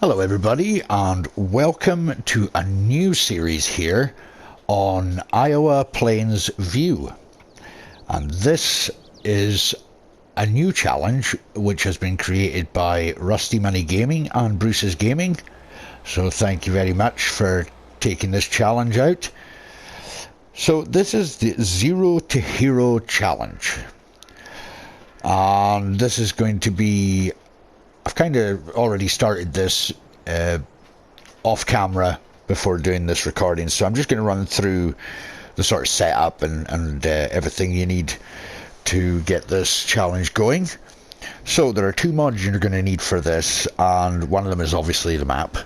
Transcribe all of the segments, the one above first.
Hello everybody, and welcome to a new series here on Iowa Plains View. And this is a new challenge which has been created by Rusty Money Gaming and Bruce's Gaming. So thank you very much for taking this challenge out. So this is the Zero to Hero challenge. And this is going to be, I've kind of already started this off camera before doing this recording, so I'm just going to run through the sort of setup and everything you need to get this challenge going. So there are two mods you're going to need for this, and one of them is obviously the map,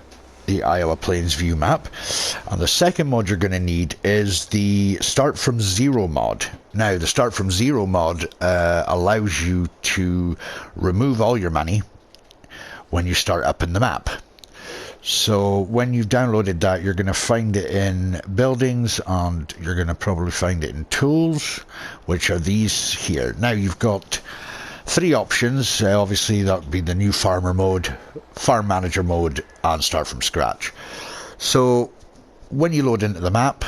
the Iowa Plains View map, and the second mod you're going to need is the Start From Zero mod. Now the Start From Zero mod allows you to remove all your money when you start up in the map. So when you've downloaded that, you're going to find it in buildings, and you're going to probably find it in tools, which are these here. Now you've got three options. Obviously that would be the new farmer mode, farm manager mode, and start from scratch. So when you load into the map,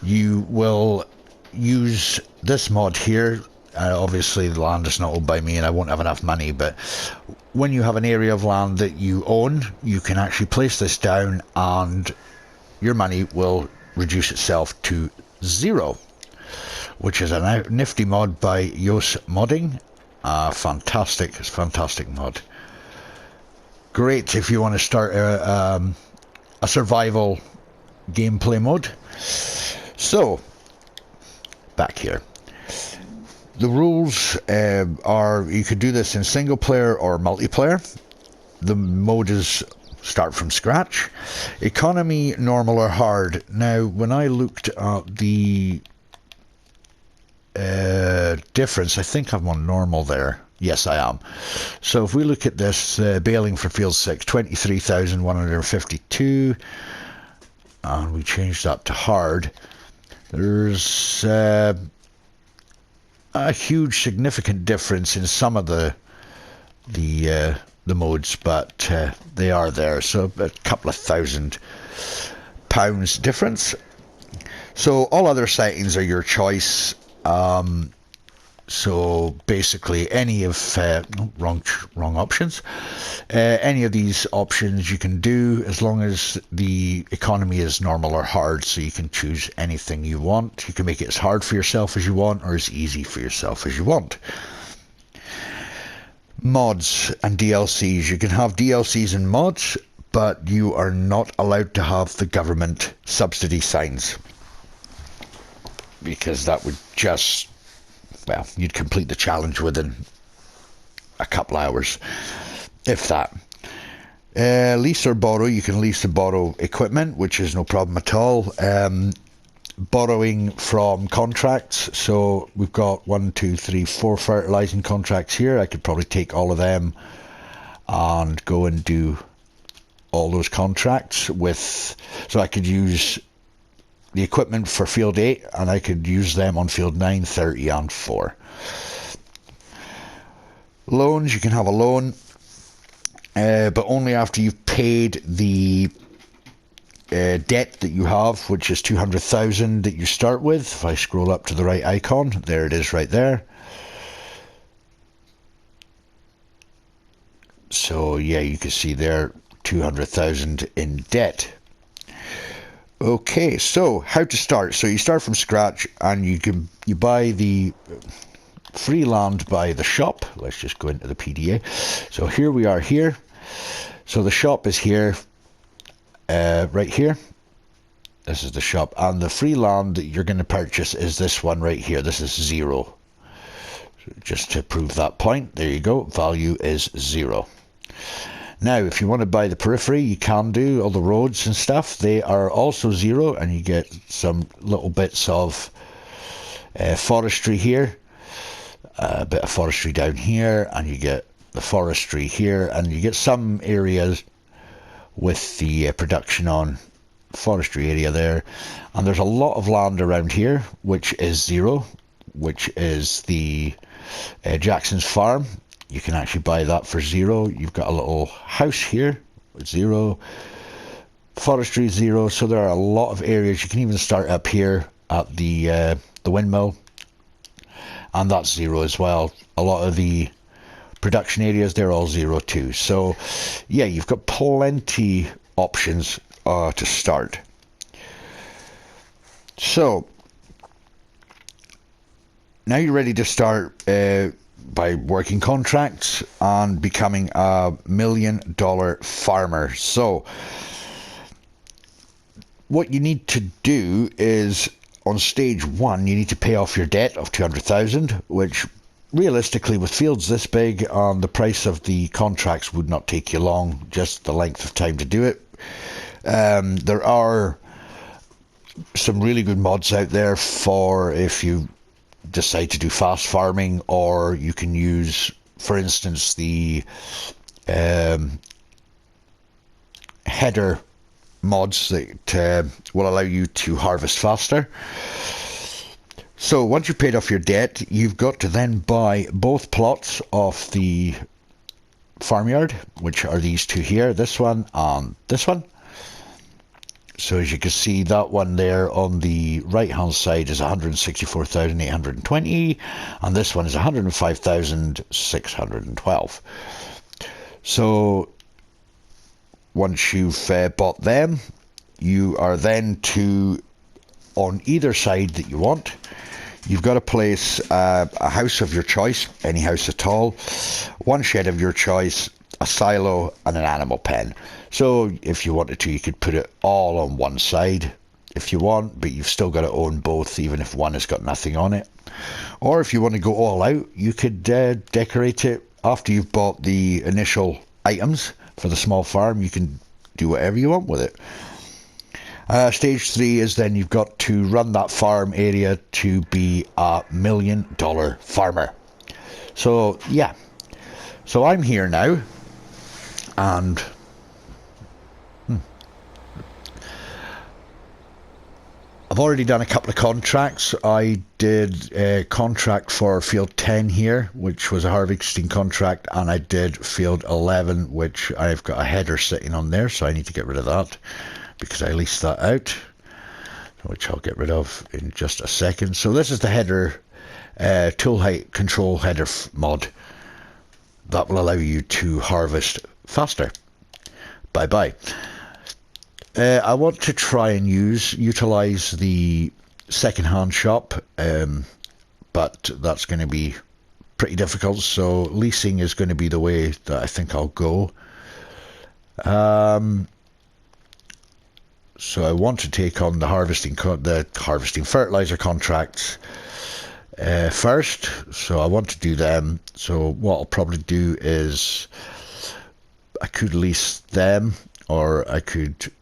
you will use this mod here. Obviously the land is not owned by me and I won't have enough money, but when you have an area of land that you own, you can actually place this down and your money will reduce itself to zero, which is a nifty mod by Yos Modding. Fantastic, it's a fantastic mod. Great if you want to start a survival gameplay mode. So back here, the rules are you could do this in single player or multiplayer. The mode is start from scratch. Economy, normal or hard. Now when I looked at the difference, I think I'm on normal there. Yes, I am. So if we look at this, baling for field 6, 23,152, and we change that to hard, there's a huge significant difference in some of the modes, but they are there, so a couple of £1,000 difference. So all other settings are your choice. So basically any of wrong options, any of these options you can do as long as the economy is normal or hard, so you can choose anything you want. You can make it as hard for yourself as you want or as easy for yourself as you want. Mods and DLCs. You can have DLCs and mods, but you are not allowed to have the government subsidy signs, because that would just, well, you'd complete the challenge within a couple hours, if that. Lease or borrow. You can lease or borrow equipment, which is no problem at all. Borrowing from contracts. So we've got 1, 2, 3, 4 fertilizing contracts here. I could probably take all of them and go and do all those contracts with, so I could use the equipment for field 8 and I could use them on field 9, 30 and 4. Loans. You can have a loan, but only after you've paid the debt that you have, which is 200,000 that you start with. If I scroll up to the right icon, there it is right there. So yeah, you can see there 200,000 in debt. Okay, so how to start. So you start from scratch and you buy the free land by the shop. Let's just go into the PDA. So here we are here. So the shop is here, right here. This is the shop, and the free land that you're going to purchase is this one right here. This is 0. So just to prove that point, there you go. Value is 0. Now, if you want to buy the periphery, you can do all the roads and stuff. They are also 0, and you get some little bits of forestry here, a bit of forestry down here, and you get the forestry here, and you get some areas with the production on forestry area there. And there's a lot of land around here, which is 0, which is the Jackson's farm. You can actually buy that for 0. You've got a little house here 0. Forestry 0. So there are a lot of areas. You can even start up here at the windmill, and that's 0 as well. A lot of the production areas, they're all 0 too. So yeah, you've got plenty options to start. So now you're ready to start by working contracts and becoming a $1 million farmer. So what you need to do is, on stage 1, you need to pay off your debt of 200,000, which realistically, with fields this big, the price of the contracts would not take you long, just the length of time to do it. There are some really good mods out there for if you decide to do fast farming, or you can use, for instance, the header mods that will allow you to harvest faster. So once you've paid off your debt, you've got to then buy both plots of the farmyard, which are these two here, this one and this one. So as you can see, that one there on the right hand side is 164,820, and this one is 105,612. So once you've bought them, you are then to, on either side that you want, you've got to place a house of your choice, any house at all, one shed of your choice, a silo and an animal pen. So if you wanted to, you could put it all on one side if you want, but you've still got to own both, even if one has got nothing on it. Or if you want to go all out, you could decorate it after you've bought the initial items for the small farm. You can do whatever you want with it. Stage 3 is then you've got to run that farm area to be a $1 million farmer. So yeah, so I'm here now, and I've already done a couple of contracts. I did a contract for field 10 here, which was a harvesting contract, and I did field 11, which I've got a header sitting on there, so I need to get rid of that because I leased that out, which I'll get rid of in just a second. So this is the header tool height control header mod that will allow you to harvest faster. Bye bye. I want to try and utilize the second-hand shop, but that's going to be pretty difficult, so leasing is going to be the way that I think I'll go. So I want to take on the harvesting fertilizer contracts first, so I want to do them. So what I'll probably do is I could lease them, or I could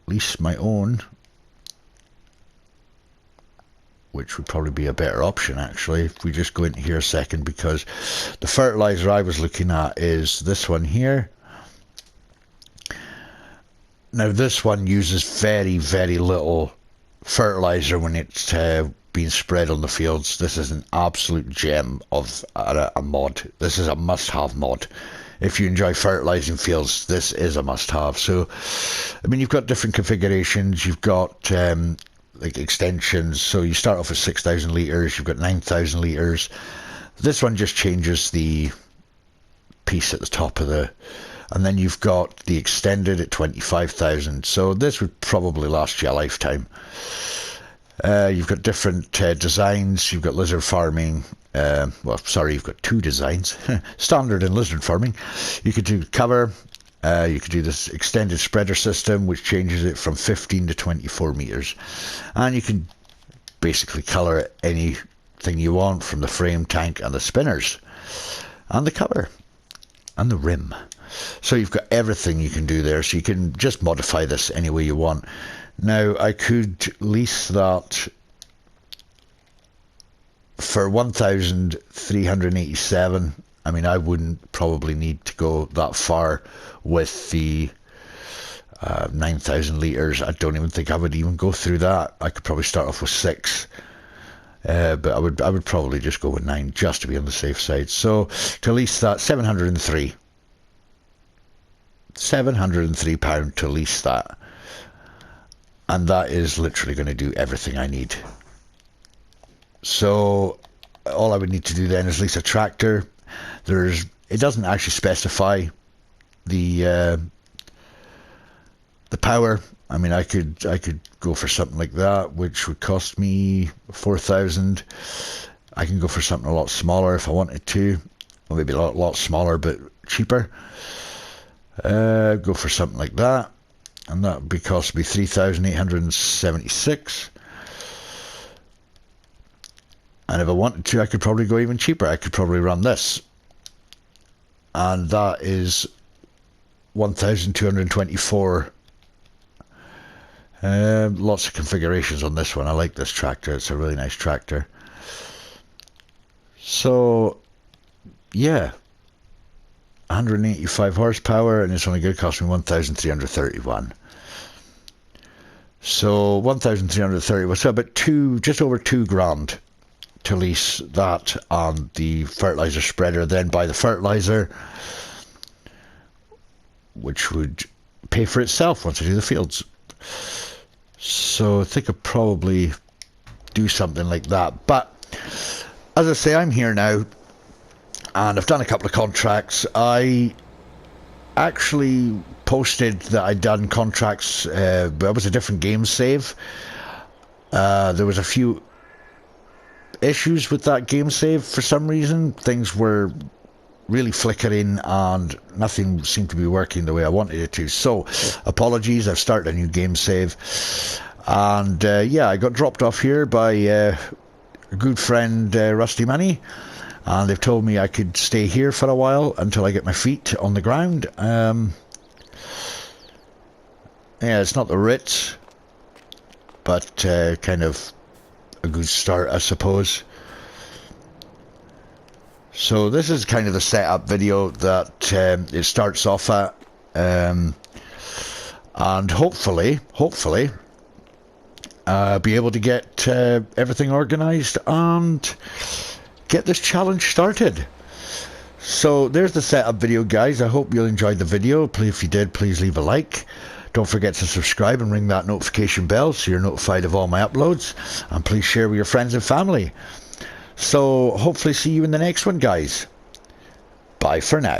lease my own, which would probably be a better option actually. If we just go into here a second, because the fertilizer I was looking at is this one here. Now this one uses very, very little fertilizer when it's being spread on the fields. This is an absolute gem of a mod. This is a must-have mod. If you enjoy fertilizing fields, this is a must-have. So, I mean, you've got different configurations. You've got like extensions. So you start off with 6,000 litres. You've got 9,000 litres. This one just changes the piece at the top of the... And then you've got the extended at 25,000. So this would probably last you a lifetime. You've got different designs. You've got lizard farming. You've got two designs. Standard and lizard farming. You could do cover. You could do this extended spreader system, which changes it from 15 to 24 meters. And you can basically color it anything you want, from the frame, tank, and the spinners. And the cover. And the rim. So you've got everything you can do there. So you can just modify this any way you want. Now, I could lease that for 1,387. I mean, I wouldn't probably need to go that far with the 9,000 litres. I don't even think I would even go through that. I could probably start off with 6. But I would probably just go with 9 just to be on the safe side. So to lease that, 703. £703 to lease that. And that is literally going to do everything I need. So all I would need to do then is lease a tractor. It doesn't actually specify the power. I mean, I could go for something like that, which would cost me 4,000. I can go for something a lot smaller if I wanted to, or maybe a lot smaller but cheaper. Go for something like that, and that would be cost me 3,876. And if I wanted to, I could probably go even cheaper. I could probably run this, and that is 1,224. Lots of configurations on this one. I like this tractor. It's a really nice tractor. So yeah, 185 horsepower, and it's only going to cost me 1,331. So 1,330 was about just over £2,000 to lease that and the fertilizer spreader, then buy the fertilizer, which would pay for itself once I do the fields. So I think I'll probably do something like that. But as I say, I'm here now, and I've done a couple of contracts. I actually posted that I'd done contracts, but it was a different game save. There was a few issues with that game save for some reason. Things were really flickering and nothing seemed to be working the way I wanted it to. So apologies, I've started a new game save. And yeah, I got dropped off here by a good friend, Rusty Money, and they've told me I could stay here for a while until I get my feet on the ground. Yeah, it's not the Ritz, but kind of a good start, I suppose. So this is kind of the setup video that it starts off at, and hopefully be able to get everything organized and get this challenge started. So there's the setup video, guys. I hope you enjoyed the video. If you did, please leave a like. Don't forget to subscribe and ring that notification bell so you're notified of all my uploads, and please share with your friends and family. So hopefully see you in the next one, guys. Bye for now.